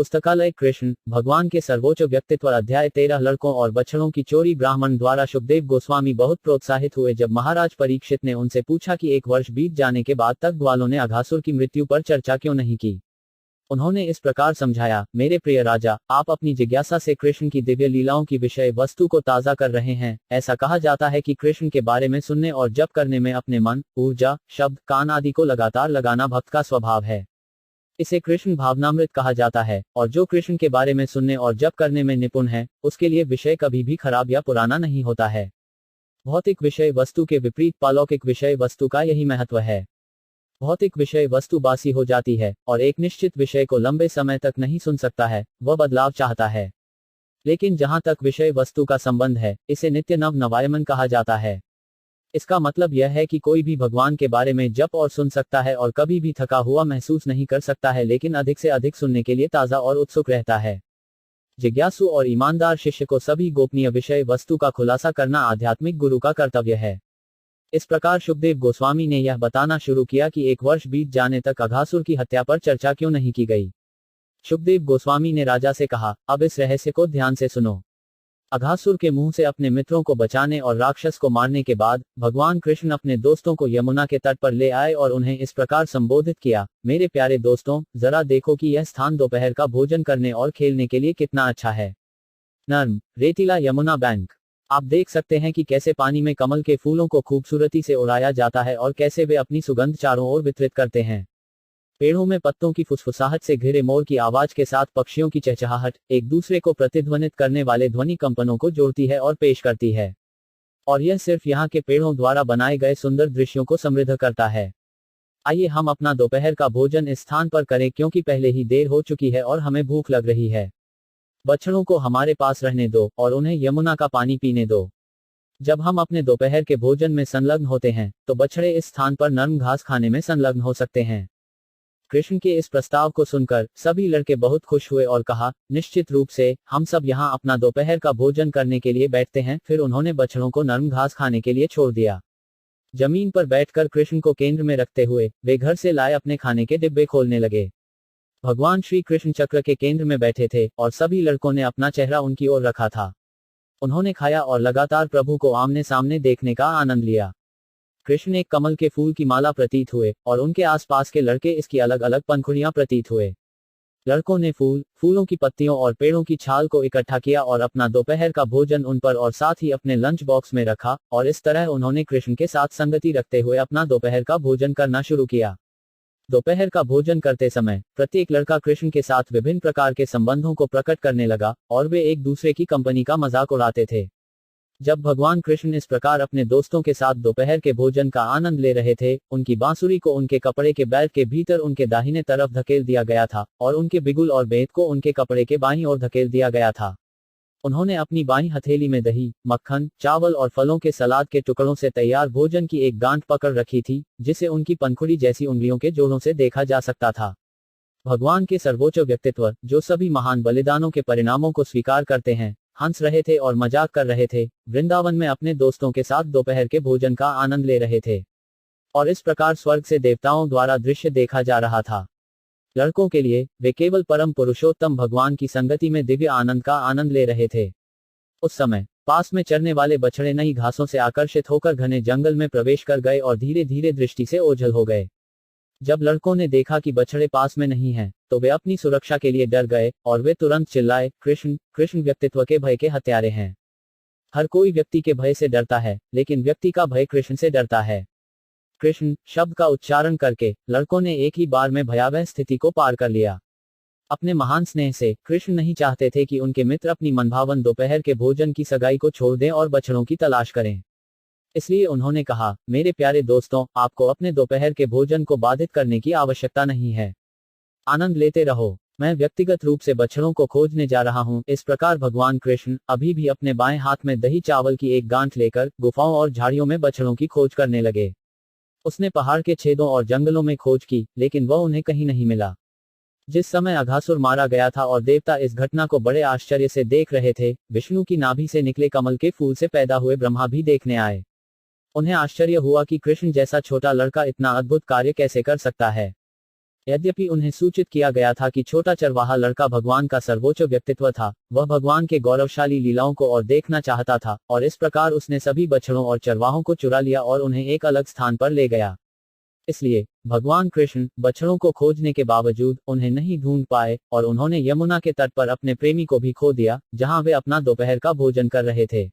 पुस्तकालय कृष्ण भगवान के सर्वोच्च व्यक्तित्व अध्याय 13 लड़कों और बछड़ों की चोरी ब्राह्मण द्वारा। सुखदेव गोस्वामी बहुत प्रोत्साहित हुए जब महाराज परीक्षित ने उनसे पूछा कि 1 वर्ष बीत जाने के बाद तक ग्वालों ने अघासुर की मृत्यु पर चर्चा क्यों नहीं की। उन्होंने इस प्रकार समझाया, मेरे प्रिय राजा, आप अपनी जिज्ञासा से कृष्ण की दिव्य लीलाओं की विषय वस्तु को ताज़ा कर रहे हैं। ऐसा कहा जाता है कि कृष्ण के बारे में सुनने और जप करने में अपने मन, ऊर्जा, शब्द, कान आदि को लगातार लगाना भक्त का स्वभाव है। इसे कृष्ण भावनामृत कहा जाता है, और जो कृष्ण के बारे में सुनने और जप करने में निपुण है, उसके लिए विषय कभी भी खराब या पुराना नहीं होता है। भौतिक विषय वस्तु के विपरीत पालौकिक विषय वस्तु का यही महत्व है। भौतिक विषय वस्तु बासी हो जाती है, और एक निश्चित विषय को लंबे समय तक नहीं सुन सकता है, वह बदलाव चाहता है। लेकिन जहां तक विषय वस्तु का संबंध है, इसे नित्य नव नवायमन कहा जाता है। इसका मतलब यह है कि कोई भी भगवान के बारे में जप और सुन सकता है और कभी भी थका हुआ महसूस नहीं कर सकता है, लेकिन अधिक से अधिक सुनने के लिए ताज़ा और उत्सुक रहता है। जिज्ञासु और ईमानदार शिष्य को सभी गोपनीय विषय वस्तु का खुलासा करना आध्यात्मिक गुरु का कर्तव्य है। इस प्रकार सुखदेव गोस्वामी ने यह बताना शुरू किया कि 1 वर्ष बीत जाने तक अघासुर की हत्या पर चर्चा क्यों नहीं की गई। सुखदेव गोस्वामी ने राजा से कहा, अब इस रहस्य को ध्यान से सुनो। अघासुर के मुंह से अपने मित्रों को बचाने और राक्षस को मारने के बाद भगवान कृष्ण अपने दोस्तों को यमुना के तट पर ले आए और उन्हें इस प्रकार संबोधित किया, मेरे प्यारे दोस्तों, जरा देखो कि यह स्थान दोपहर का भोजन करने और खेलने के लिए कितना अच्छा है। नर्म, रेतीला यमुना बैंक। आप देख सकते हैं कि कैसे पानी में कमल के फूलों को खूबसूरती से उड़ाया जाता है और कैसे वे अपनी सुगंध चारों ओर वितरित करते हैं। पेड़ों में पत्तों की फुसफुसाहट से घिरे मोर की आवाज के साथ पक्षियों की चहचहाहट एक दूसरे को प्रतिध्वनित करने वाले ध्वनि कंपनों को जोड़ती है और पेश करती है। और यह सिर्फ यहाँ के पेड़ों द्वारा बनाए गए सुंदर दृश्यों को समृद्ध करता है। आइए हम अपना दोपहर का भोजन इस स्थान पर करें, क्योंकि पहले ही देर हो चुकी है और हमें भूख लग रही है। बछड़ों को हमारे पास रहने दो और उन्हें यमुना का पानी पीने दो। जब हम अपने दोपहर के भोजन में संलग्न होते हैं, तो बछड़े इस स्थान पर नर्म घास खाने में संलग्न हो सकते हैं। कृष्ण के इस प्रस्ताव को सुनकर सभी लड़के बहुत खुश हुए और कहा, निश्चित रूप से हम सब यहाँ अपना दोपहर का भोजन करने के लिए बैठते हैं। फिर उन्होंने बछड़ों को नर्म घास खाने के लिए छोड़ दिया। जमीन पर बैठकर कृष्ण को केंद्र में रखते हुए वे घर से लाए अपने खाने के डिब्बे खोलने लगे। भगवान श्री कृष्ण चक्र के केंद्र में बैठे थे और सभी लड़कों ने अपना चेहरा उनकी ओर रखा था। उन्होंने खाया और लगातार प्रभु को आमने सामने देखने का आनंद लिया। कृष्ण एक कमल के फूल की माला प्रतीत हुए और उनके आसपास के लड़के इसकी अलग अलग पंखुड़ियां प्रतीत हुए। लड़कों ने फूलों की पत्तियों और पेड़ों की छाल को इकट्ठा किया और अपना दोपहर का भोजन उन पर और साथ ही अपने लंच बॉक्स में रखा, और इस तरह उन्होंने कृष्ण के साथ संगति रखते हुए अपना दोपहर का भोजन करना शुरू किया। दोपहर का भोजन करते समय प्रत्येक लड़का कृष्ण के साथ विभिन्न प्रकार के संबंधों को प्रकट करने लगा और वे एक दूसरे की कंपनी का मजाक उड़ाते थे। जब भगवान कृष्ण इस प्रकार अपने दोस्तों के साथ दोपहर के भोजन का आनंद ले रहे थे, उनकी बांसुरी को उनके कपड़े के बेल्ट के भीतर उनके दाहिने तरफ धकेल दिया गया था और उनके बिगुल और बेंत को उनके कपड़े के बाईं ओर धकेल दिया गया था। उन्होंने अपनी बाईं हथेली में दही, मक्खन, चावल और फलों के सलाद के टुकड़ों से तैयार भोजन की एक गांठ पकड़ रखी थी, जिसे उनकी पंखुड़ी जैसी उंगलियों के जोड़ों से देखा जा सकता था। भगवान के सर्वोच्च व्यक्तित्व, जो सभी महान बलिदानों के परिणामों को स्वीकार करते हैं, हंस रहे थे और मजाक कर रहे थे, वृंदावन में अपने दोस्तों के साथ दोपहर के भोजन का आनंद ले रहे थे। और इस प्रकार स्वर्ग से देवताओं द्वारा दृश्य देखा जा रहा था। लड़कों के लिए वे केवल परम पुरुषोत्तम भगवान की संगति में दिव्य आनंद का आनंद ले रहे थे। उस समय पास में चरने वाले बछड़े नई घासों से आकर्षित होकर घने जंगल में प्रवेश कर गए और धीरे धीरे दृष्टि से ओझल हो गए। जब लड़कों ने देखा कि बछड़े पास में नहीं हैं, तो वे अपनी सुरक्षा के लिए डर गए और वे तुरंत चिल्लाए, कृष्ण, कृष्ण व्यक्तित्व के भय के हत्यारे हैं। हर कोई व्यक्ति के भय से डरता है, लेकिन व्यक्ति का भय कृष्ण से डरता है। कृष्ण शब्द का उच्चारण करके लड़कों ने एक ही बार में भयावह स्थिति को पार कर लिया। अपने महान स्नेह से कृष्ण नहीं चाहते थे कि उनके मित्र अपनी मनभावन दोपहर के भोजन की सगाई को छोड़ दें और बछड़ों की तलाश करें। इसलिए उन्होंने कहा, मेरे प्यारे दोस्तों, आपको अपने दोपहर के भोजन को बाधित करने की आवश्यकता नहीं है। आनंद लेते रहो। मैं व्यक्तिगत रूप से बछड़ों को खोजने जा रहा हूँ। इस प्रकार भगवान कृष्ण अभी भी अपने बाएं हाथ में दही चावल की एक गांठ लेकर गुफाओं और झाड़ियों में बछड़ों की खोज करने लगे। उसने पहाड़ के छेदों और जंगलों में खोज की, लेकिन वह उन्हें कहीं नहीं मिला। जिस समय अघासुर मारा गया था और देवता इस घटना को बड़े आश्चर्य से देख रहे थे, विष्णु की नाभि से निकले कमल के फूल से पैदा हुए ब्रह्मा भी देखने आए। उन्हें आश्चर्य हुआ कि कृष्ण जैसा छोटा लड़का इतना अद्भुत कार्य कैसे कर सकता है। यद्यपि उन्हें सूचित किया गया था कि छोटा चरवाहा लड़का भगवान का सर्वोच्च व्यक्तित्व था, वह भगवान के गौरवशाली लीलाओं को और देखना चाहता था, और इस प्रकार उसने सभी बछड़ों और चरवाहों को चुरा लिया और उन्हें एक अलग स्थान पर ले गया। इसलिए भगवान कृष्ण बछड़ों को खोजने के बावजूद उन्हें नहीं ढूंढ पाए, और उन्होंने यमुना के तट पर अपने प्रेमी को भी खो दिया, जहां वे अपना दोपहर का भोजन कर रहे थे।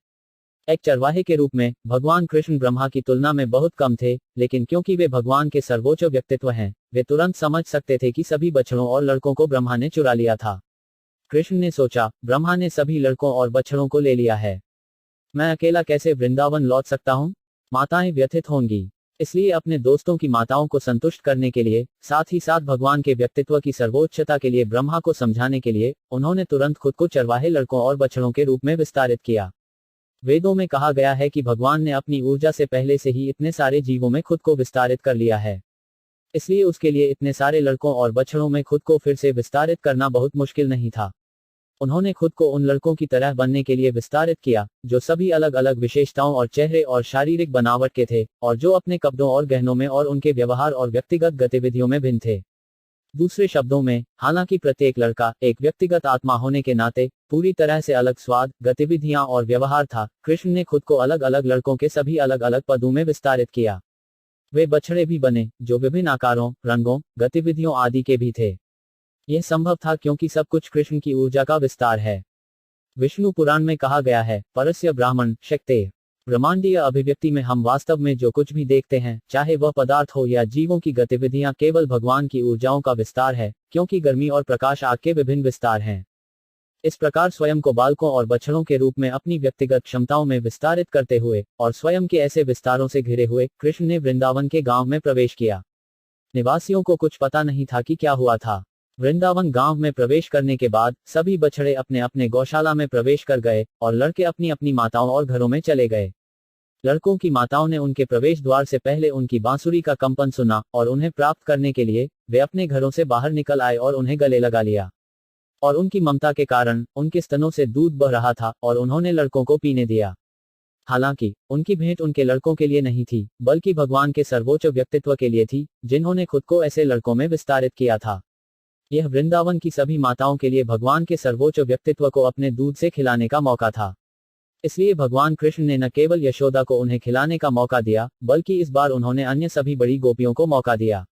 एक चरवाहे के रूप में भगवान कृष्ण ब्रह्मा की तुलना में बहुत कम थे, लेकिन क्योंकि वे भगवान के सर्वोच्च व्यक्तित्व हैं, वे तुरंत समझ सकते थे कि सभी बछड़ों और लड़कों को ब्रह्मा ने चुरा लिया था। कृष्ण ने सोचा, ब्रह्मा ने सभी लड़कों और बछड़ों को ले लिया है, मैं अकेला कैसे वृंदावन लौट सकता हूँ? माताएं व्यथित होंगी। इसलिए अपने दोस्तों की माताओं को संतुष्ट करने के लिए, साथ ही साथ भगवान के व्यक्तित्व की सर्वोच्चता के लिए ब्रह्मा को समझाने के लिए, उन्होंने तुरंत खुद को चरवाहे लड़कों और बछड़ों के रूप में विस्तारित किया। वेदों में कहा गया है कि भगवान ने अपनी ऊर्जा से पहले से ही इतने सारे जीवों में खुद को विस्तारित कर लिया है, इसलिए उसके लिए इतने सारे लड़कों और बछड़ों में खुद को फिर से विस्तारित करना बहुत मुश्किल नहीं था। उन्होंने खुद को उन लड़कों की तरह बनने के लिए विस्तारित किया, जो सभी अलग अलग विशेषताओं और चेहरे और शारीरिक बनावट के थे, और जो अपने कपड़ों और गहनों में और उनके व्यवहार और व्यक्तिगत गतिविधियों में भिन्न थे। दूसरे शब्दों में, हालांकि प्रत्येक लड़का एक व्यक्तिगत आत्मा होने के नाते पूरी तरह से अलग स्वाद, गतिविधियां और व्यवहार था, कृष्ण ने खुद को अलग अलग लड़कों के सभी अलग अलग पदों में विस्तारित किया। वे बछड़े भी बने, जो विभिन्न आकारों, रंगों, गतिविधियों आदि के भी थे। यह संभव था क्योंकि सब कुछ कृष्ण की ऊर्जा का विस्तार है। विष्णु पुराण में कहा गया है, परस्य ब्राह्मण शक्ते। ब्रह्मांडीय अभिव्यक्ति में हम वास्तव में जो कुछ भी देखते हैं, चाहे वह पदार्थ हो या जीवों की गतिविधियां, केवल भगवान की ऊर्जाओं का विस्तार है, क्योंकि गर्मी और प्रकाश आग के विभिन्न विस्तार हैं। इस प्रकार स्वयं को बालकों और बछड़ों के रूप में अपनी व्यक्तिगत क्षमताओं में विस्तारित करते हुए, और स्वयं के ऐसे विस्तारों से घिरे हुए, कृष्ण ने वृंदावन के गांव में प्रवेश किया। निवासियों को कुछ पता नहीं था कि क्या हुआ था। वृंदावन गांव में प्रवेश करने के बाद सभी बछड़े अपने अपने गौशाला में प्रवेश कर गए, और लड़के अपनी अपनी माताओं और घरों में चले गए। लड़कों की माताओं ने उनके प्रवेश द्वार से पहले उनकी बांसुरी का कंपन सुना, और उन्हें प्राप्त करने के लिए वे अपने घरों से बाहर निकल आए और उन्हें गले लगा लिया। और उनकी ममता के कारण उनके स्तनों से दूध बह रहा था, और उन्होंने लड़कों को पीने दिया। हालांकि उनकी भेंट उनके लड़कों के लिए नहीं थी, बल्कि भगवान के सर्वोच्च व्यक्तित्व के लिए थी, जिन्होंने खुद को ऐसे लड़कों में विस्तारित किया था। यह वृंदावन की सभी माताओं के लिए भगवान के सर्वोच्च व्यक्तित्व को अपने दूध से खिलाने का मौका था। इसलिए भगवान कृष्ण ने न केवल यशोदा को उन्हें खिलाने का मौका दिया, बल्कि इस बार उन्होंने अन्य सभी बड़ी गोपियों को मौका दिया।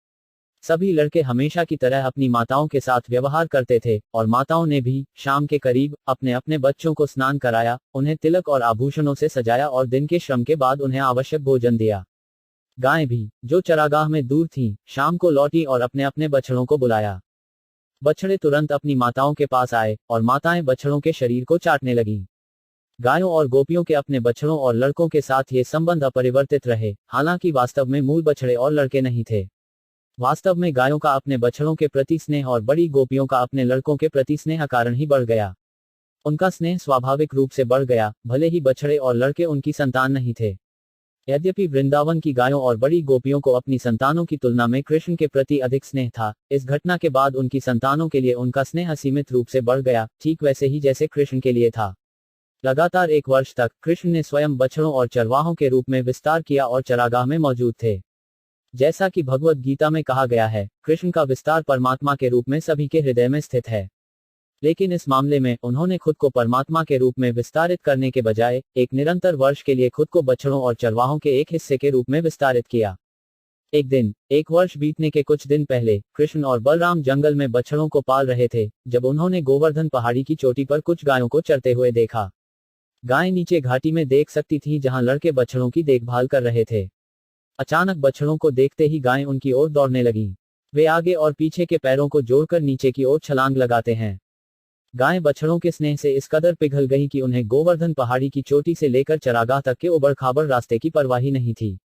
सभी लड़के हमेशा की तरह अपनी माताओं के साथ व्यवहार करते थे, और माताओं ने भी शाम के करीब अपने अपने बच्चों को स्नान कराया, उन्हें तिलक और आभूषणों से सजाया और दिन के श्रम के बाद उन्हें आवश्यक भोजन दिया। गायें भी, जो चरागाह में दूर थीं, शाम को लौटी और अपने अपने बछड़ों को बुलाया। बछड़े तुरंत अपनी माताओं के पास आए, और माताएं बछड़ों के शरीर को चाटने लगीं। गायों और गोपियों के अपने बछड़ों और लड़कों के साथ ये संबंध अपरिवर्तित रहे, हालांकि वास्तव में मूल बछड़े और लड़के नहीं थे। वास्तव में गायों का अपने बछड़ों के प्रति स्नेह और बड़ी गोपियों का अपने लड़कों के प्रति स्नेह कारण ही बढ़ गया। उनका स्नेह स्वाभाविक रूप से बढ़ गया, भले ही बछड़े और लड़के उनकी संतान नहीं थे। यद्यपि वृंदावन की गायों और बड़ी गोपियों को अपनी संतानों की तुलना में कृष्ण के प्रति अधिक स्नेह था, इस घटना के बाद उनकी संतानों के लिए उनका स्नेह असीमित रूप से बढ़ गया, ठीक वैसे ही जैसे कृष्ण के लिए था। लगातार 1 वर्ष तक कृष्ण ने स्वयं बछड़ों और चरवाहों के रूप में विस्तार किया और चरागाह में मौजूद थे। जैसा कि भगवद गीता में कहा गया है, कृष्ण का विस्तार परमात्मा के रूप में सभी के हृदय में स्थित है। लेकिन इस मामले में उन्होंने खुद को परमात्मा के रूप में विस्तारित करने के बजाय एक निरंतर वर्ष के लिए खुद को बछड़ों और चरवाहों के एक हिस्से के रूप में विस्तारित किया। एक दिन, 1 वर्ष बीतने के कुछ दिन पहले, कृष्ण और बलराम जंगल में बछड़ों को पाल रहे थे, जब उन्होंने गोवर्धन पहाड़ी की चोटी पर कुछ गायों को चरते हुए देखा। गायें नीचे घाटी में देख सकती थीं, जहां लड़के बछड़ों की देखभाल कर रहे थे। अचानक बछड़ों को देखते ही गायें उनकी ओर दौड़ने लगीं। वे आगे और पीछे के पैरों को जोड़कर नीचे की ओर छलांग लगाते हैं। गायें बछड़ों के स्नेह से इस कदर पिघल गईं कि उन्हें गोवर्धन पहाड़ी की चोटी से लेकर चरागाह तक के उबड़-खाबड़ रास्ते की परवाह ही नहीं थी।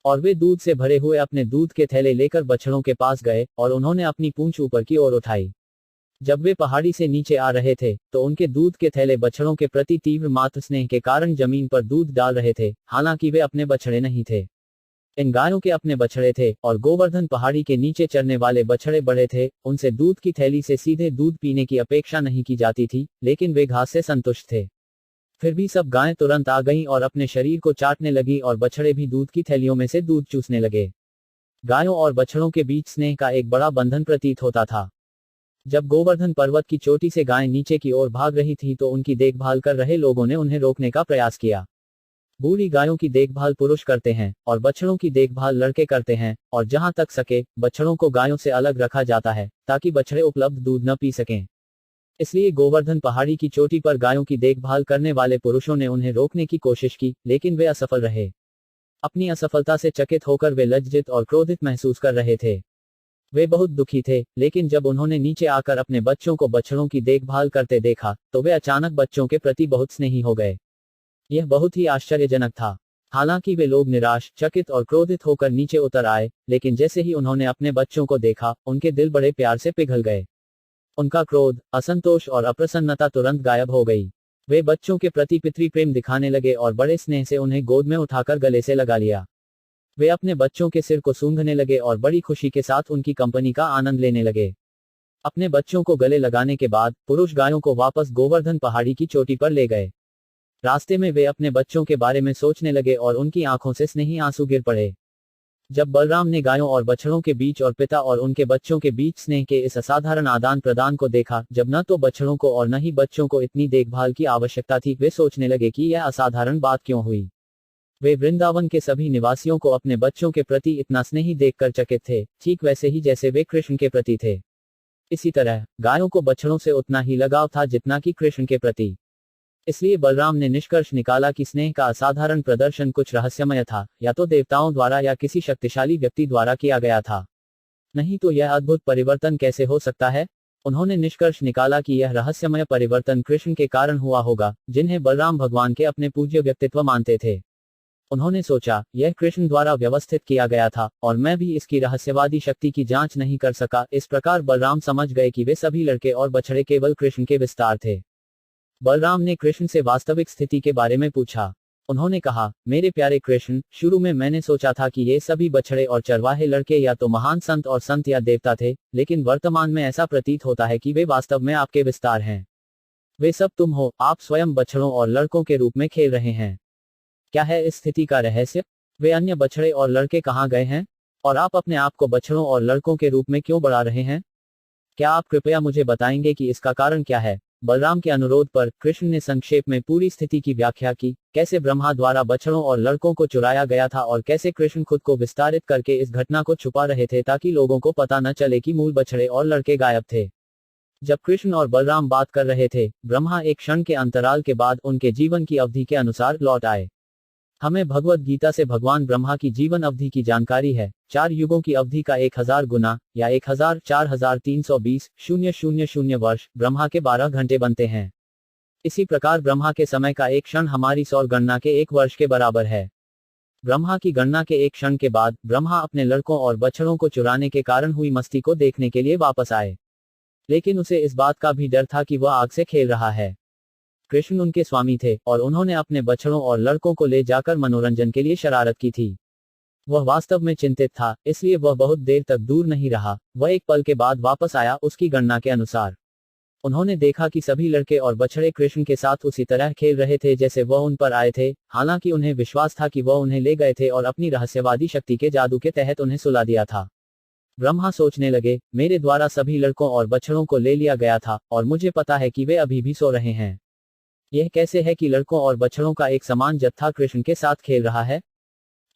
और वे दूध से भरे हुए अपने दूध के थैले लेकर बछड़ों के पास गए, और उन्होंने अपनी पूंछ ऊपर की ओर उठाई। जब वे पहाड़ी से नीचे आ रहे थे, तो उनके दूध के थैले बछड़ों के प्रति तीव्र मातृ स्नेह के कारण जमीन पर दूध डाल रहे थे, हालांकि वे अपने बछड़े नहीं थे। इन गायों के अपने बछड़े थे, और गोवर्धन पहाड़ी के नीचे चरने वाले बछड़े बड़े थे, उनसे दूध की थैली से सीधे दूध पीने की अपेक्षा नहीं की जाती थी, लेकिन वे घास से संतुष्ट थे। फिर भी सब गायें तुरंत आ गईं और अपने शरीर को चाटने लगी, और बछड़े भी दूध की थैलियों में से दूध चूसने लगे। गायों और बछड़ों के बीच स्नेह का एक बड़ा बंधन प्रतीत होता था। जब गोवर्धन पर्वत की चोटी से गायें नीचे की ओर भाग रही थी तो उनकी देखभाल कर रहे लोगों ने उन्हें रोकने का प्रयास किया। बूढ़ी गायों की देखभाल पुरुष करते हैं और बछड़ों की देखभाल लड़के करते हैं, और जहां तक सके बछड़ों को गायों से अलग रखा जाता है ताकि बछड़े उपलब्ध दूध न पी सकें। इसलिए गोवर्धन पहाड़ी की चोटी पर गायों की देखभाल करने वाले पुरुषों ने उन्हें रोकने की कोशिश की, लेकिन वे असफल रहे। अपनी असफलता से चकित होकर वे लज्जित और क्रोधित महसूस कर रहे थे। वे बहुत दुखी थे, लेकिन जब उन्होंने नीचे आकर अपने बच्चों को बछड़ों की देखभाल करते देखा तो वे अचानक बच्चों के प्रति बहुत स्नेही हो गए। यह बहुत ही आश्चर्यजनक था। हालांकि वे लोग निराश, चकित और क्रोधित होकर नीचे उतर आए, लेकिन जैसे ही उन्होंने अपने बच्चों को देखा, उनके दिल बड़े प्यार से पिघल गए। उनका क्रोध, असंतोष और अप्रसन्नता तुरंत गायब हो गई। वे बच्चों के प्रति पितृ प्रेम दिखाने लगे और बड़े स्नेह से उन्हें गोद में उठाकर गले से लगा लिया। वे अपने बच्चों के सिर को सूंघने लगे और बड़ी खुशी के साथ उनकी कंपनी का आनंद लेने लगे। अपने बच्चों को गले लगाने के बाद पुरुष गायों को वापस गोवर्धन पहाड़ी की चोटी पर ले गए। रास्ते में वे अपने बच्चों के बारे में सोचने लगे और उनकी आंखों से स्नेही आंसू गिर पड़े। जब बलराम ने गायों और बछड़ों के बीच और पिता और उनके बच्चों के बीच स्नेह के इस असाधारण आदान प्रदान को देखा, जब न तो बछड़ों को और न ही बच्चों को इतनी देखभाल की आवश्यकता थी, वे सोचने लगे कि यह असाधारण बात क्यों हुई। वे वृंदावन के सभी निवासियों को अपने बच्चों के प्रति इतना स्नेही देखकर चकित थे, ठीक वैसे ही जैसे वे कृष्ण के प्रति थे। इसी तरह गायों को बछड़ों से उतना ही लगाव था जितना कि कृष्ण के प्रति। इसलिए बलराम ने निष्कर्ष निकाला कि स्नेह का असाधारण प्रदर्शन कुछ रहस्यमय था, या तो देवताओं द्वारा या किसी शक्तिशाली व्यक्ति द्वारा किया गया था। नहीं तो यह अद्भुत परिवर्तन कैसे हो सकता है? उन्होंने निष्कर्ष निकाला कि यह रहस्यमय परिवर्तन कृष्ण के कारण हुआ होगा, जिन्हें बलराम भगवान के अपने पूज्य व्यक्तित्व मानते थे। उन्होंने सोचा, यह कृष्ण द्वारा व्यवस्थित किया गया था और मैं भी इसकी रहस्यवादी शक्ति की जांच नहीं कर सका। इस प्रकार बलराम समझ गए कि वे सभी लड़के और बछड़े केवल कृष्ण के विस्तार थे। बलराम ने कृष्ण से वास्तविक स्थिति के बारे में पूछा। उन्होंने कहा, मेरे प्यारे कृष्ण, शुरू में मैंने सोचा था कि ये सभी बछड़े और चरवाहे लड़के या तो महान संत और संत या देवता थे, लेकिन वर्तमान में ऐसा प्रतीत होता है कि वे वास्तव में आपके विस्तार हैं। वे सब तुम हो, आप स्वयं बछड़ों और लड़कों के रूप में खेल रहे हैं। क्या है इस स्थिति का रहस्य? वे अन्य बछड़े और लड़के कहाँ गए हैं? और आप अपने आप को बछड़ों और लड़कों के रूप में क्यों बढ़ा रहे हैं? क्या आप कृपया मुझे बताएंगे कि इसका कारण क्या है? बलराम के अनुरोध पर कृष्ण ने संक्षेप में पूरी स्थिति की व्याख्या की, कैसे ब्रह्मा द्वारा बछड़ों और लड़कों को चुराया गया था और कैसे कृष्ण खुद को विस्तारित करके इस घटना को छुपा रहे थे ताकि लोगों को पता न चले कि मूल बछड़े और लड़के गायब थे। जब कृष्ण और बलराम बात कर रहे थे, ब्रह्मा एक क्षण के अंतराल के बाद उनके जीवन की अवधि के अनुसार लौट आए। हमें भगवत गीता से भगवान ब्रह्मा की जीवन अवधि की जानकारी है। 4 युगों की अवधि का 1000 गुना या 1000 वर्ष ब्रह्मा के 12 घंटे बनते हैं। इसी प्रकार ब्रह्मा के समय का एक क्षण हमारी सौर गणना के 1 वर्ष के बराबर है। ब्रह्मा की गणना के एक क्षण के बाद ब्रह्मा अपने लड़कों और बछड़ों को चुराने के कारण हुई मस्ती को देखने के लिए वापस आए, लेकिन उसे इस बात का भी डर था कि वह आग से खेल रहा है। कृष्ण उनके स्वामी थे और उन्होंने अपने बछड़ों और लड़कों को ले जाकर मनोरंजन के लिए शरारत की थी। वह वास्तव में चिंतित था, इसलिए वह बहुत देर तक दूर नहीं रहा। वह एक पल के बाद वापस आया। उसकी गणना के अनुसार उन्होंने देखा कि सभी लड़के और बछड़े कृष्ण के साथ उसी तरह खेल रहे थे जैसे वह उन पर आए थे। हालांकि उन्हें विश्वास था कि वह उन्हें ले गए थे और अपनी रहस्यवादी शक्ति के जादू के तहत उन्हें सुला दिया था। ब्रह्मा सोचने लगे, मेरे द्वारा सभी लड़कों और बछड़ों को ले लिया गया था और मुझे पता है कि वे अभी भी सो रहे हैं। यह कैसे है कि लड़कों और बछड़ों का एक समान जत्था कृष्ण के साथ खेल रहा है?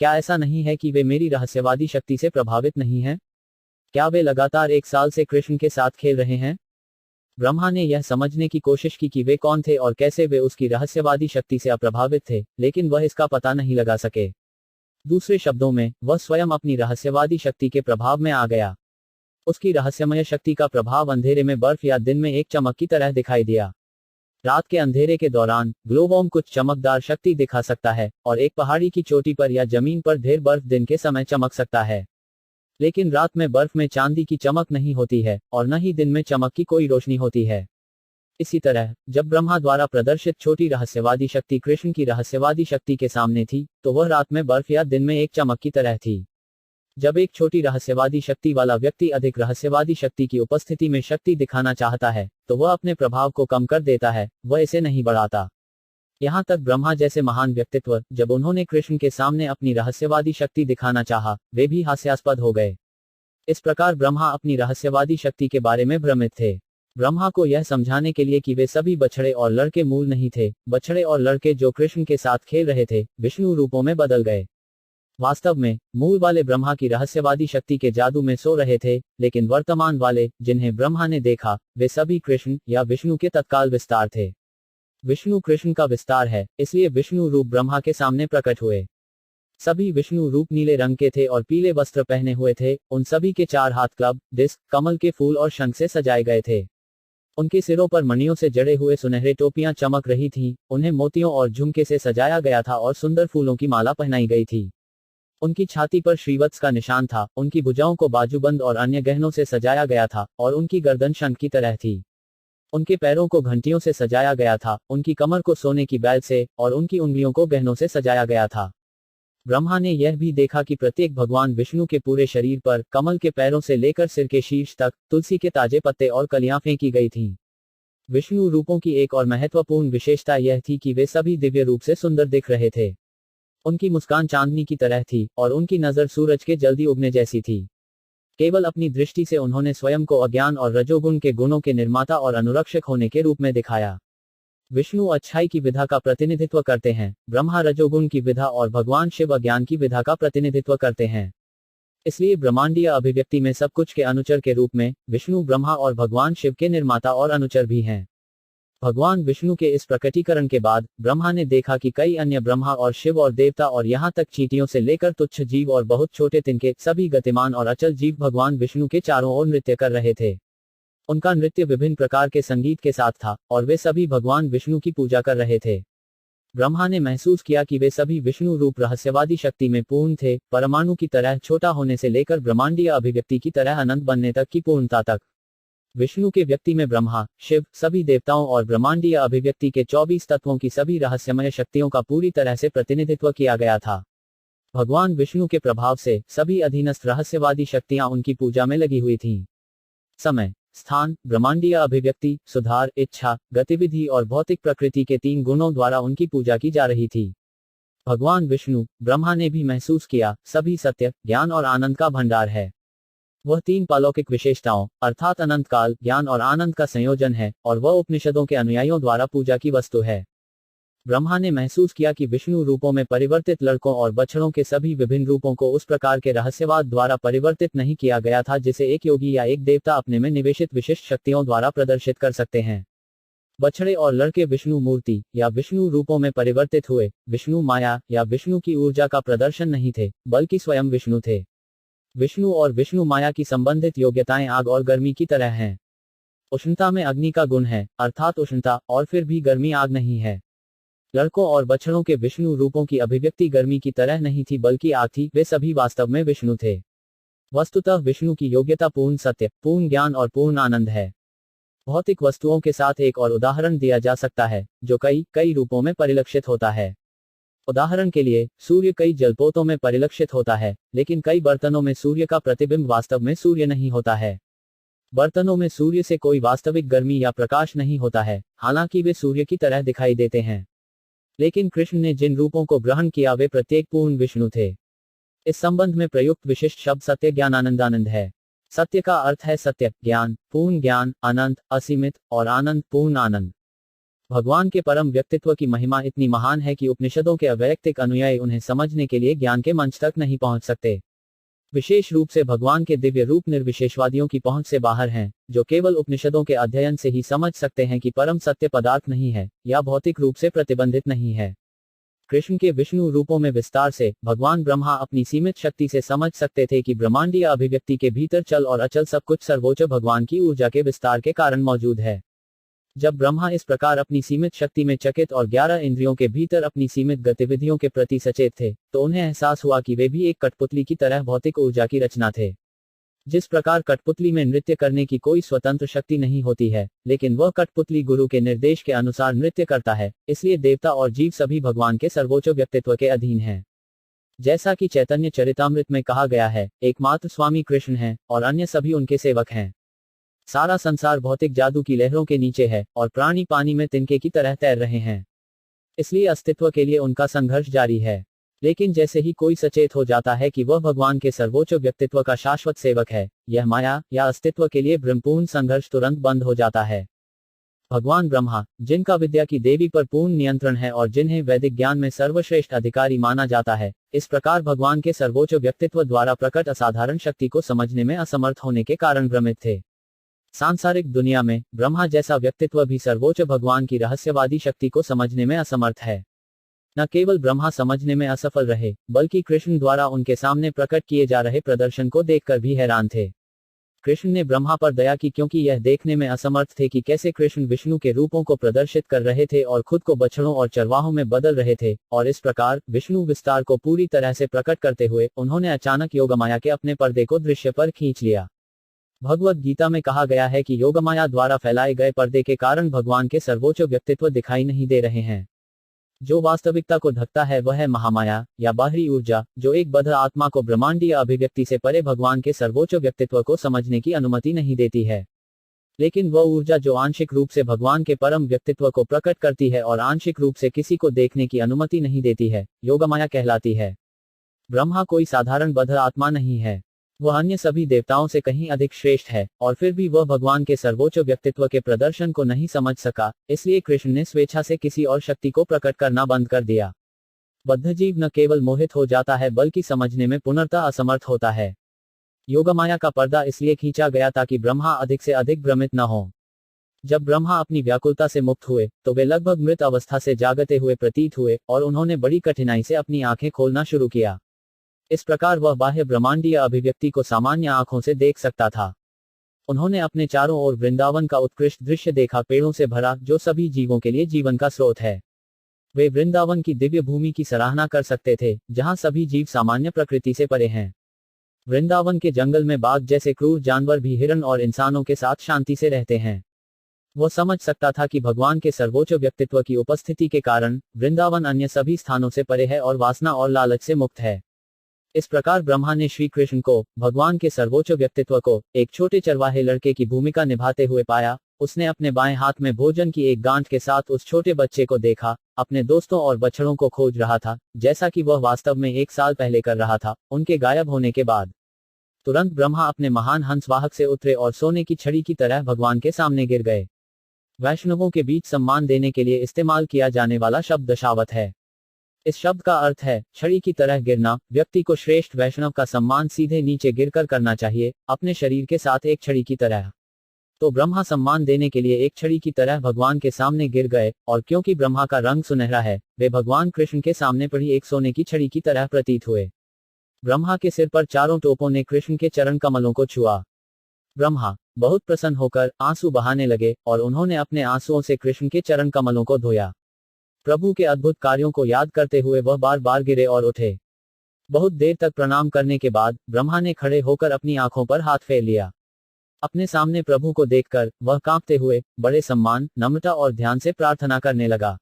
क्या ऐसा नहीं है कि वे मेरी रहस्यवादी शक्ति से प्रभावित नहीं हैं? क्या वे लगातार 1 साल से कृष्ण के साथ खेल रहे हैं? ब्रह्मा ने यह समझने की कोशिश की कि वे कौन थे और कैसे वे उसकी रहस्यवादी शक्ति से अप्रभावित थे, लेकिन वह इसका पता नहीं लगा सके। दूसरे शब्दों में, वह स्वयं अपनी रहस्यवादी शक्ति के प्रभाव में आ गया। उसकी रहस्यमय शक्ति का प्रभाव अंधेरे में बर्फ या दिन में एक चमक की तरह दिखाई दिया। रात के अंधेरे के दौरान ग्लोवॉर्म कुछ चमकदार शक्ति दिखा सकता है और एक पहाड़ी की चोटी पर या जमीन पर ढेर बर्फ दिन के समय चमक सकता है, लेकिन रात में बर्फ में चांदी की चमक नहीं होती है और न ही दिन में चमक की कोई रोशनी होती है। इसी तरह जब ब्रह्मा द्वारा प्रदर्शित छोटी रहस्यवादी शक्ति कृष्ण की रहस्यवादी शक्ति के सामने थी, तो वह रात में बर्फ या दिन में एक चमक की तरह थी। जब एक छोटी रहस्यवादी शक्ति वाला व्यक्ति अधिक रहस्यवादी शक्ति की उपस्थिति में शक्ति दिखाना चाहता है, तो वह अपने प्रभाव को कम कर देता है, वह इसे नहीं बढ़ाता। यहाँ तक ब्रह्मा जैसे महान व्यक्तित्व, जब उन्होंने कृष्ण के सामने अपनी रहस्यवादी शक्ति दिखाना चाहा, वे भी हास्यास्पद हो गए। इस प्रकार ब्रह्मा अपनी रहस्यवादी शक्ति के बारे में भ्रमित थे। ब्रह्मा को यह समझाने के लिए कि वे सभी बछड़े और लड़के मूल नहीं थे, बछड़े और लड़के जो कृष्ण के साथ खेल रहे थे, विष्णु रूपों में बदल गए। वास्तव में मूल वाले ब्रह्मा की रहस्यवादी शक्ति के जादू में सो रहे थे, लेकिन वर्तमान वाले, जिन्हें ब्रह्मा ने देखा, वे सभी कृष्ण या विष्णु के तत्काल विस्तार थे। विष्णु कृष्ण का विस्तार है, इसलिए विष्णु रूप ब्रह्मा के सामने प्रकट हुए। सभी विष्णु रूप नीले रंग के थे और पीले वस्त्र पहने हुए थे। उन सभी के 4 हाथ क्लब, डिस्क, कमल के फूल और शंख से सजाए गए थे। उनके सिरों पर मणियों से जड़े हुए सुनहरे टोपियां चमक रही थीं, उन्हें मोतियों और झुमके से सजाया गया था और सुंदर फूलों की माला पहनाई गई थी। उनकी छाती पर श्रीवत्स का निशान था, उनकी भुजाओं को बाजूबंद और अन्य गहनों से सजाया गया था, और उनकी गर्दन शंख की तरह थी। उनके पैरों को घंटियों से सजाया गया था, उनकी कमर को सोने की बैल से, और उनकी उंगलियों को गहनों से सजाया गया था। ब्रह्मा ने यह भी देखा कि प्रत्येक भगवान विष्णु के पूरे शरीर पर, कमल के पैरों से लेकर सिर के शीर्ष तक, तुलसी के ताजे पत्ते और कलियां फेंकी गई थीं। विष्णु रूपों की एक और महत्वपूर्ण विशेषता यह थी कि वे सभी दिव्य रूप से सुंदर दिख रहे थे। उनकी मुस्कान चांदनी की तरह थी, और उनकी नजर सूरज के जल्दी उगने जैसी थी। केवल अपनी दृष्टि से उन्होंने स्वयं को अज्ञान और रजोगुण के गुणों के निर्माता और अनुरक्षक होने के रूप में दिखाया। विष्णु अच्छाई की विधा का प्रतिनिधित्व करते हैं, ब्रह्मा रजोगुण की विधा और भगवान शिव अज्ञान की विधा का प्रतिनिधित्व करते हैं। इसलिए ब्रह्मांडीय अभिव्यक्ति में सब कुछ के अनुचर के रूप में विष्णु ब्रह्मा और भगवान शिव के निर्माता और अनुचर भी हैं। भगवान विष्णु के इस प्रकटीकरण के बाद ब्रह्मा ने देखा कि कई अन्य ब्रह्मा और शिव और देवता और यहाँ तक चींटियों से लेकर तुच्छ जीव और बहुत छोटे तिनके, सभी गतिमान और अचल जीव भगवान विष्णु के चारों ओर नृत्य कर रहे थे। उनका नृत्य विभिन्न प्रकार के संगीत के साथ था, और वे सभी भगवान विष्णु की पूजा कर रहे थे। ब्रह्मा ने महसूस किया कि वे सभी विष्णु रूप रहस्यवादी शक्ति में पूर्ण थे, परमाणु की तरह छोटा होने से लेकर ब्रह्मांडीय अभिव्यक्ति की तरह अनंत बनने तक की पूर्णता तक। विष्णु के व्यक्ति में ब्रह्मा, शिव, सभी देवताओं और ब्रह्मांडीय अभिव्यक्ति के 24 तत्वों की सभी रहस्यमय शक्तियों का पूरी तरह से प्रतिनिधित्व किया गया था। भगवान विष्णु के प्रभाव से सभी अधीनस्थ रहस्यवादी शक्तियां उनकी पूजा में लगी हुई थीं। समय, स्थान, ब्रह्मांडीय अभिव्यक्ति, सुधार, इच्छा, गतिविधि और भौतिक प्रकृति के 3 गुणों द्वारा उनकी पूजा की जा रही थी। भगवान विष्णु, ब्रह्मा ने भी महसूस किया, सभी सत्य, ज्ञान और आनंद का भंडार है। वह 3 पालौकिक विशेषताओं अर्थात अनंत काल, ज्ञान और आनंद का संयोजन है, और वह उपनिषदों के अनुयायियों द्वारा पूजा की वस्तु है। ब्रह्मा ने महसूस किया कि विष्णु रूपों में परिवर्तित लड़कों और बछड़ों के सभी विभिन्न रूपों को उस प्रकार के रहस्यवाद द्वारा परिवर्तित नहीं किया गया था जिसे एक योगी या एक देवता अपने में निवेशित विशिष्ट शक्तियों द्वारा प्रदर्शित कर सकते हैं। बछड़े और लड़के विष्णु मूर्ति या विष्णु रूपों में परिवर्तित हुए, विष्णु माया या विष्णु की ऊर्जा का प्रदर्शन नहीं थे, बल्कि स्वयं विष्णु थे। विष्णु और विष्णु माया की संबंधित योग्यताएं आग और गर्मी की तरह हैं। उष्णता में अग्नि का गुण है, अर्थात उष्णता, और फिर भी गर्मी आग नहीं है। लड़कों और बछड़ों के विष्णु रूपों की अभिव्यक्ति गर्मी की तरह नहीं थी बल्कि आग थी, वे सभी वास्तव में विष्णु थे। वस्तुतः विष्णु की योग्यता पूर्ण सत्य, पूर्ण ज्ञान और पूर्ण आनंद है। भौतिक वस्तुओं के साथ एक और उदाहरण दिया जा सकता है, जो कई रूपों में परिलक्षित होता है। उदाहरण के लिए, सूर्य कई जलपोतों में परिलक्षित होता है, लेकिन कई बर्तनों में सूर्य का प्रतिबिंब वास्तव में सूर्य नहीं होता है। बर्तनों में सूर्य से कोई वास्तविक गर्मी या प्रकाश नहीं होता है, हालांकि वे सूर्य की तरह दिखाई देते हैं। लेकिन कृष्ण ने जिन रूपों को ग्रहण किया वे प्रत्येक पूर्ण विष्णु थे। इस संबंध में प्रयुक्त विशिष्ट शब्द सत्य ज्ञान आनंद है। सत्य का अर्थ है सत्य, ज्ञान, पूर्ण ज्ञान, अनंत, असीमित, और आनंद, पूर्ण आनंद। भगवान के परम व्यक्तित्व की महिमा इतनी महान है कि उपनिषदों के अवैयक्तिक अनुयायी उन्हें समझने के लिए ज्ञान के मंच तक नहीं पहुंच सकते। विशेष रूप से भगवान के दिव्य रूप निर्विशेषवादियों की पहुंच से बाहर हैं, जो केवल उपनिषदों के अध्ययन से ही समझ सकते हैं कि परम सत्य पदार्थ नहीं है, या भौतिक रूप से प्रतिबंधित नहीं है। कृष्ण के विष्णु रूपों में विस्तार से भगवान ब्रह्मा अपनी सीमित शक्ति से समझ सकते थे कि ब्रह्मांडीय अभिव्यक्ति के भीतर चल और अचल सब कुछ सर्वोच्च भगवान की ऊर्जा के विस्तार के कारण मौजूद है। जब ब्रह्मा इस प्रकार अपनी सीमित शक्ति में चकित और 11 इंद्रियों के भीतर अपनी सीमित गतिविधियों के प्रति सचेत थे, तो उन्हें एहसास हुआ कि वे भी एक कठपुतली की तरह भौतिक ऊर्जा की रचना थे। जिस प्रकार कठपुतली में नृत्य करने की कोई स्वतंत्र शक्ति नहीं होती है, लेकिन वह कठपुतली गुरु के निर्देश के अनुसार नृत्य करता है, इसलिए देवता और जीव सभी भगवान के सर्वोच्च व्यक्तित्व के अधीन हैं। जैसा कि चैतन्य चरितामृत में कहा गया है, एकमात्र स्वामी कृष्ण हैं, और अन्य सभी उनके सेवक हैं। सारा संसार भौतिक जादू की लहरों के नीचे है, और प्राणी पानी में तिनके की तरह तैर रहे हैं। इसलिए अस्तित्व के लिए उनका संघर्ष जारी है। लेकिन जैसे ही कोई सचेत हो जाता है कि वह भगवान के सर्वोच्च व्यक्तित्व का शाश्वत सेवक है, यह माया या अस्तित्व के लिए भ्रमपूर्ण संघर्ष तुरंत बंद हो जाता है। भगवान ब्रह्मा, जिनका विद्या की देवी पर पूर्ण नियंत्रण है और जिन्हें वैदिक ज्ञान में सर्वश्रेष्ठ अधिकारी माना जाता है, इस प्रकार भगवान के सर्वोच्च व्यक्तित्व द्वारा प्रकट असाधारण शक्ति को समझने में असमर्थ होने के कारण भ्रमित थे। सांसारिक दुनिया में ब्रह्मा जैसा व्यक्तित्व भी सर्वोच्च भगवान की रहस्यवादी शक्ति को समझने में असमर्थ है। न केवल ब्रह्मा समझने में असफल रहे, बल्कि कृष्ण द्वारा उनके सामने प्रकट किए जा रहे प्रदर्शन को देखकर भी हैरान थे। कृष्ण ने ब्रह्मा पर दया की क्योंकि यह देखने में असमर्थ थे कि कैसे कृष्ण विष्णु के रूपों को प्रदर्शित कर रहे थे और खुद को बछड़ों और चरवाहों में बदल रहे थे, और इस प्रकार विष्णु विस्तार को पूरी तरह से प्रकट करते हुए उन्होंने अचानक योगमाया के अपने पर्दे को दृश्य पर खींच लिया। भगवद गीता में कहा गया है कि योगमाया द्वारा फैलाए गए पर्दे के कारण भगवान के सर्वोच्च व्यक्तित्व दिखाई नहीं दे रहे हैं। जो वास्तविकता को ढकता है वह है महामाया या बाहरी ऊर्जा, जो एक बद्ध आत्मा को ब्रह्मांडीय अभिव्यक्ति से परे भगवान के सर्वोच्च व्यक्तित्व को समझने की अनुमति नहीं देती है। लेकिन वह ऊर्जा जो आंशिक रूप से भगवान के परम व्यक्तित्व को प्रकट करती है और आंशिक रूप से किसी को देखने की अनुमति नहीं देती है, योगमाया कहलाती है। ब्रह्मा कोई साधारण बद्ध आत्मा नहीं है। वह अन्य सभी देवताओं से कहीं अधिक श्रेष्ठ है, और फिर भी वह भगवान के सर्वोच्च व्यक्तित्व के प्रदर्शन को नहीं समझ सका, इसलिए कृष्ण ने स्वेच्छा से किसी और शक्ति को प्रकट करना बंद कर दिया। बद्ध जीव न केवल मोहित हो जाता है बल्कि समझने में पूर्णतः असमर्थ होता है। योगमाया का पर्दा इसलिए खींचा गया ताकि ब्रह्मा अधिक से अधिक भ्रमित न हो। जब ब्रह्मा अपनी व्याकुलता से मुक्त हुए तो वे लगभग मृत अवस्था से जागते हुए प्रतीत हुए और उन्होंने बड़ी कठिनाई से अपनी आंखें खोलना शुरू किया। इस प्रकार वह बाह्य ब्रह्मांडीय अभिव्यक्ति को सामान्य आंखों से देख सकता था। उन्होंने अपने चारों ओर वृंदावन का उत्कृष्ट दृश्य देखा, पेड़ों से भरा, जो सभी जीवों के लिए जीवन का स्रोत है। वे वृंदावन की दिव्य भूमि की सराहना कर सकते थे, जहां सभी जीव सामान्य प्रकृति से परे हैं। वृंदावन के जंगल में बाघ जैसे क्रूर जानवर भी हिरण और इंसानों के साथ शांति से रहते हैं। वह समझ सकता था कि भगवान के सर्वोच्च व्यक्तित्व की उपस्थिति के कारण वृंदावन अन्य सभी स्थानों से परे है और वासना और लालच से मुक्त है। इस प्रकार ब्रह्मा ने श्री कृष्ण को, भगवान के सर्वोच्च व्यक्तित्व को, एक छोटे चरवाहे लड़के की भूमिका निभाते हुए पाया। उसने अपने बाएं हाथ में भोजन की एक गांठ के साथ उस छोटे बच्चे को देखा, अपने दोस्तों और बछड़ों को खोज रहा था, जैसा कि वह वास्तव में 1 साल पहले कर रहा था, उनके गायब होने के बाद। तुरंत ब्रह्मा अपने महान हंसवाहक से उतरे और सोने की छड़ी की तरह भगवान के सामने गिर गए। वैष्णवों के बीच सम्मान देने के लिए इस्तेमाल किया जाने वाला शब्द दशावत है। इस शब्द का अर्थ है छड़ी की तरह गिरना। व्यक्ति को श्रेष्ठ वैष्णव का सम्मान सीधे नीचे गिरकर करना चाहिए, अपने शरीर के साथ एक छड़ी की तरह। तो ब्रह्मा सम्मान देने के लिए एक छड़ी की तरह भगवान के सामने गिर गए, और क्योंकि ब्रह्मा का रंग सुनहरा है, वे भगवान कृष्ण के सामने पड़ी एक सोने की छड़ी की तरह प्रतीत हुए। ब्रह्मा के सिर पर चारों टोपों ने कृष्ण के चरण कमलों को छुआ। ब्रह्मा बहुत प्रसन्न होकर आंसू बहाने लगे और उन्होंने अपने आंसुओं से कृष्ण के चरण कमलों को धोया। प्रभु के अद्भुत कार्यों को याद करते हुए वह बार बार गिरे और उठे। बहुत देर तक प्रणाम करने के बाद ब्रह्मा ने खड़े होकर अपनी आंखों पर हाथ फेर लिया। अपने सामने प्रभु को देखकर वह कांपते हुए बड़े सम्मान, नम्रता और ध्यान से प्रार्थना करने लगा।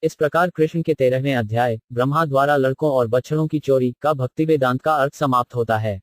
इस प्रकार कृष्ण के 13वें अध्याय, ब्रह्मा द्वारा लड़कों और बछड़ों की चोरी का भक्ति वेदांत का अर्थ समाप्त होता है।